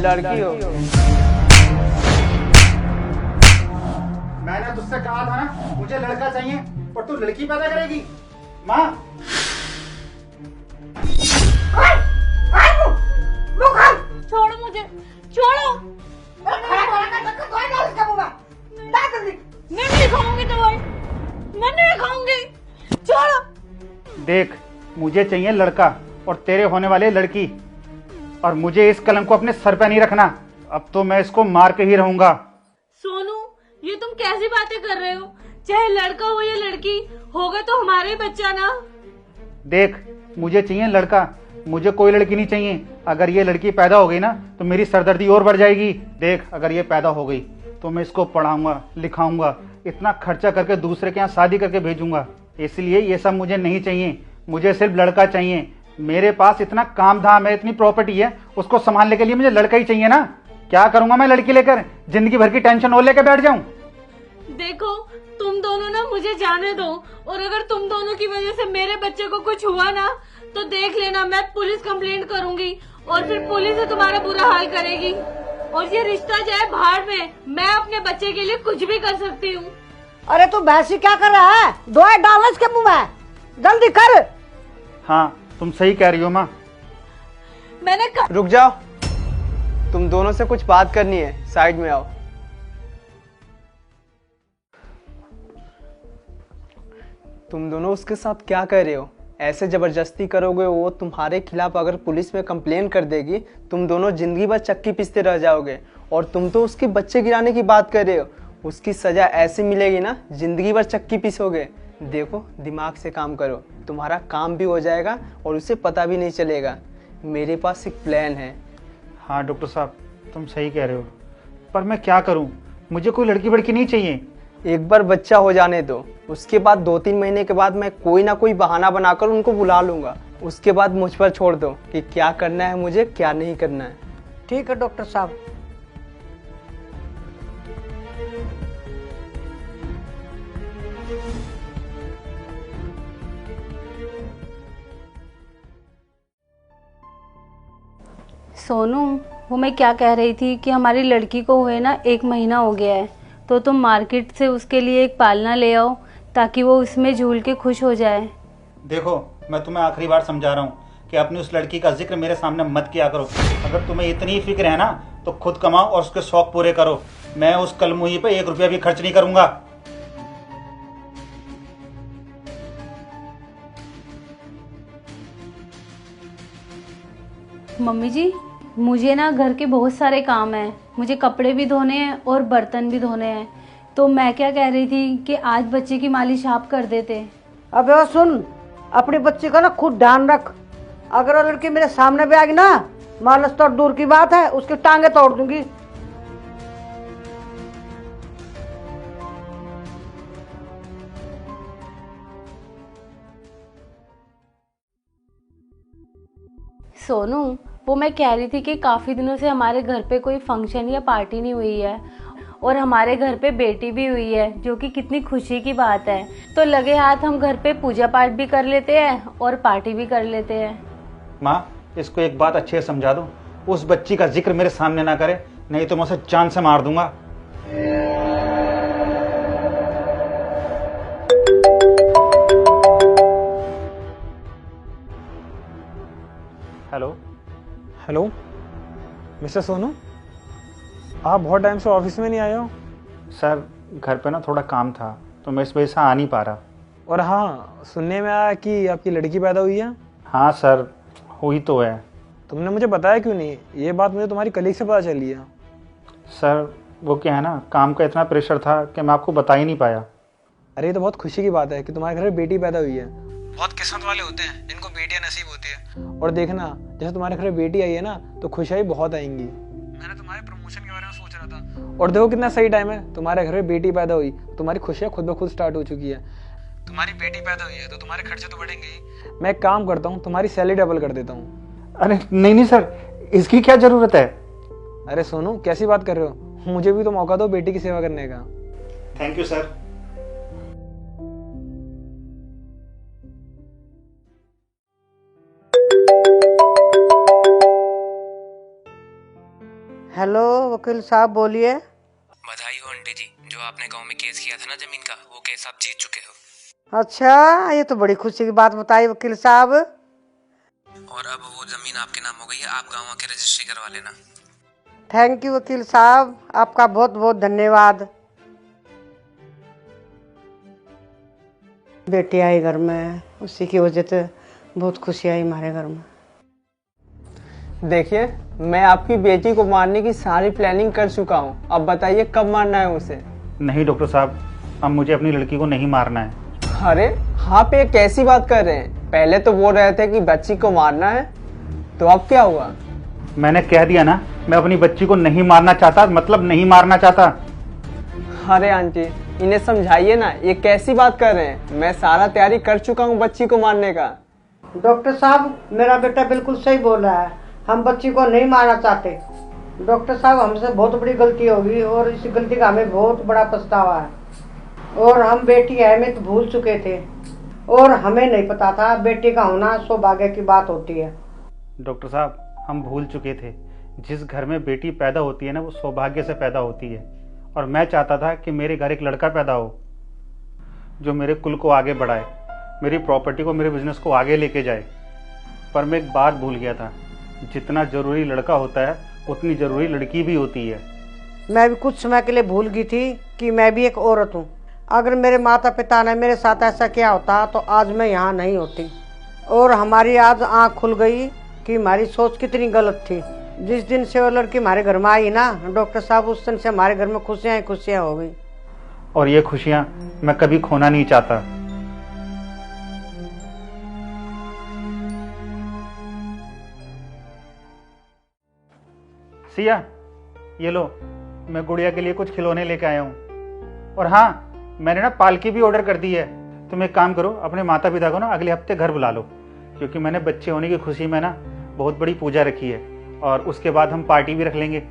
लड़की हो। मैंने तुझसे कहा था ना मुझे लड़का चाहिए, और तू लड़की पैदा करेगी। माँ छोड़ो मुझे, छोड़ो। मैं नहीं खाऊंगी दवाई, मैं नहीं खाऊंगी, छोड़ो। देख, मुझे चाहिए लड़का और तेरे होने वाले लड़की, और मुझे इस कलंक को अपने सर पे नहीं रखना। अब तो मैं इसको मार के ही रहूंगा। सोनू, ये तुम कैसी बातें कर रहे हो? चाहे लड़का हो या लड़की, होगा तो हमारा ही बच्चा ना। देख, मुझे चाहिए लड़का, मुझे कोई लड़की नहीं चाहिए। अगर ये लड़की पैदा हो गई ना तो मेरी सरदर्दी और बढ़ जाएगी। देख, अगर ये पैदा हो गई तो मैं इसको पढ़ाऊंगा, लिखाऊंगा, इतना खर्चा करके दूसरे के यहाँ शादी करके भेजूंगा। इसलिए ये सब मुझे नहीं चाहिए, मुझे सिर्फ लड़का चाहिए। मेरे पास इतना काम धाम है, इतनी प्रॉपर्टी है, उसको संभालने के लिए मुझे लड़का ही चाहिए ना। क्या करूंगा मैं लड़की लेकर? जिंदगी भर की टेंशन और लेकर बैठ जाऊं? देखो, तुम दोनों ना मुझे जाने दो, और अगर तुम दोनों की वजह से मेरे बच्चे को कुछ हुआ ना तो देख लेना, मैं पुलिस कंप्लेंट करूंगी और फिर पुलिस ही तुम्हारा बुरा हाल करेगी। और ये रिश्ता जाए बाहर में, मैं अपने बच्चे के लिए कुछ भी कर सकती हूँ। अरे तू भैंसी क्या कर रहा है? दवाई डाल इसके मुंह में, जल्दी कर। हाँ, तुम सही कह रही हो माँ। मैंने रुक जाओ, तुम दोनों से कुछ बात करनी है, साइड में आओ। तुम दोनों उसके साथ क्या कर रहे हो? ऐसे जबरदस्ती करोगे, वो तुम्हारे खिलाफ अगर पुलिस में कंप्लेन कर देगी, तुम दोनों जिंदगी भर चक्की पीसते रह जाओगे। और तुम तो उसके बच्चे गिराने की बात कर रहे हो। उसकी सजा ऐसी मिलेगी ना, जिंदगी भर चक्की पीसोगे। देखो, दिमाग से काम करो, तुम्हारा काम भी हो जाएगा और उसे पता भी नहीं चलेगा। मेरे पास एक प्लान है। हाँ डॉक्टर साहब, तुम सही कह रहे हो, पर मैं क्या करूं? मुझे कोई लड़की बड़की नहीं चाहिए। एक बार बच्चा हो जाने दो, उसके बाद 2-3 महीने के बाद मैं कोई ना कोई बहाना बनाकर उनको बुला लूंगा। उसके बाद मुझ पर छोड़ दो कि क्या करना है मुझे, क्या नहीं करना है। ठीक है डॉक्टर साहब। सोनू, वो मैं क्या कह रही थी कि हमारी लड़की को हुए ना 1 महीना हो गया है, तो तुम मार्केट से उसके लिए एक पालना ले आओ ताकि वो उसमें झूल के खुश हो जाए। देखो, मैं तुम्हें आखिरी बार समझा रहा हूँ कि अपनी उस लड़की का जिक्र मेरे सामने मत किया करो। अगर तुम्हें इतनी फिक्र है ना तो खुद कमाओ और उसके शौक पूरे करो। मैं उस कलमुही पे 1 रुपया भी खर्च नहीं करूंगा। मम्मी जी, मुझे ना घर के बहुत सारे काम हैं, मुझे कपड़े भी धोने हैं और बर्तन भी धोने हैं। तो मैं क्या कह रही थी कि आज बच्चे की मालिश आप कर देते। अब वो सुन, अपने बच्चे का ना खुद ध्यान रख। अगर वो लड़की मेरे सामने भी आएगी ना, मालस तो दूर की बात है, उसकी टांगे तोड़ दूंगी। सोनू, वो मैं कह रही थी कि काफ़ी दिनों से हमारे घर पे कोई फंक्शन या पार्टी नहीं हुई है, और हमारे घर पे बेटी भी हुई है, जो कि कितनी खुशी की बात है। तो लगे हाथ हम घर पे पूजा पाठ भी कर लेते हैं और पार्टी भी कर लेते हैं। माँ, इसको एक बात अच्छे से समझा दो, उस बच्ची का जिक्र मेरे सामने ना करे, नहीं तो मैं उसे जान से मार दूंगा। हेलो। हेलो मिस्टर सोनू, आप बहुत टाइम से ऑफिस में नहीं आए हो। सर, घर पे ना थोड़ा काम था तो मैं इस वजह से आ नहीं पा रहा। और हाँ, सुनने में आया कि आपकी लड़की पैदा हुई है। हाँ सर, हुई तो है। तुमने मुझे बताया क्यों नहीं? ये बात मुझे तुम्हारी कलीग से पता चली है। सर, वो क्या है ना, काम का इतना प्रेशर था कि मैं आपको बता ही नहीं पाया। अरे ये तो बहुत खुशी की बात है कि तुम्हारे घर में बेटी पैदा हुई है। बहुत किस्मत वाले होते हैं जिनको बेटियां नसीब होती है। और देखना, जैसे तुम्हारे घर में बेटी आई है ना, तो खुशियाँ बहुत आएंगी। मैंने तुम्हारे प्रमोशन के बारे में सोच रहा था। और देखो कितना सही टाइम है, तुम्हारे घर में बेटी पैदा हुई, तुम्हारी खुशियाँ खुद ब खुद स्टार्ट हो चुकी है। तुम्हारी बेटी पैदा हुई है तो तुम्हारे खर्चे तो बढ़ेंगे ही। मैं एक काम करता हूँ, तुम्हारी सैलरी डबल कर देता हूँ। अरे नहीं नहीं सर, इसकी क्या जरूरत है? अरे सोनू, कैसी बात कर रहे हो? मुझे भी तो मौका दो बेटी की सेवा करने का। Thank you sir. हेलो वकील साहब, बोलिए। बधाई हो आंटी जी, जो आपने गांव में केस किया था ना जमीन का, वो केस आप जीत चुके हो। अच्छा, ये तो बड़ी खुशी की बात बताई वकील साहब। और अब वो जमीन आपके नाम हो गई है, आप गांव आके रजिस्ट्री करवा लेना। थैंक यू वकील साहब, आपका बहुत बहुत धन्यवाद। बेटी आई घर में, उसी की वजह से बहुत खुशी आई हमारे घर में। देखिए, मैं आपकी बेटी को मारने की सारी प्लानिंग कर चुका हूँ। अब बताइए कब मारना है उसे। नहीं डॉक्टर साहब, अब मुझे अपनी लड़की को नहीं मारना है। अरे आप ये कैसी बात कर रहे हैं? पहले तो बोल रहे थे कि बच्ची को मारना है, तो अब क्या हुआ? मैंने कह दिया ना, मैं अपनी बच्ची को नहीं मारना चाहता, मतलब नहीं मारना चाहता। अरे आंटी, इन्हें समझाइए ना, ये कैसी बात कर रहे हैं? मैं सारा तैयारी कर चुका हूँ बच्ची को मारने का। डॉक्टर साहब, मेरा बेटा बिल्कुल सही बोल रहा है, हम बच्ची को नहीं मारना चाहते। डॉक्टर साहब, हमसे बहुत बड़ी गलती होगी और इस गलती का हमें बहुत बड़ा पछतावा है। और हम बेटी अहमियत भूल चुके थे और हमें नहीं पता था बेटी का होना सौभाग्य की बात होती है। डॉक्टर साहब, हम भूल चुके थे, जिस घर में बेटी पैदा होती है ना, वो सौभाग्य से पैदा होती है। और मैं चाहता था कि मेरे घर एक लड़का पैदा हो जो मेरे कुल को आगे बढ़ाए, मेरी प्रॉपर्टी को, मेरे बिजनेस को आगे लेके जाए। पर मैं एक बात भूल गया था, जितना ज़रूरी लड़का होता है उतनी ज़रूरी लड़की भी होती है। मैं भी कुछ समय के लिए भूल गई थी कि मैं भी एक औरत हूँ। अगर मेरे माता पिता ने मेरे साथ ऐसा किया होता तो आज मैं यहाँ नहीं होती। और हमारी आज आँख खुल गई कि हमारी सोच कितनी गलत थी। जिस दिन से वो लड़की हमारे घर में आई ना डॉक्टर साहब, उस दिन से हमारे घर में खुशियाँ ही खुशियाँ हो गई। और ये खुशियाँ मैं कभी खोना नहीं चाहता। सिया, ये लो, मैं गुड़िया के लिए कुछ खिलौने लेके आया हूँ। और हाँ, मैंने ना पालकी भी ऑर्डर कर दी है। तुम एक काम करो, अपने माता पिता को ना अगले हफ्ते घर बुला लो, क्योंकि मैंने बच्चे होने की खुशी में ना बहुत बड़ी पूजा रखी है। और उसके बाद हम पार्टी भी रख लेंगे।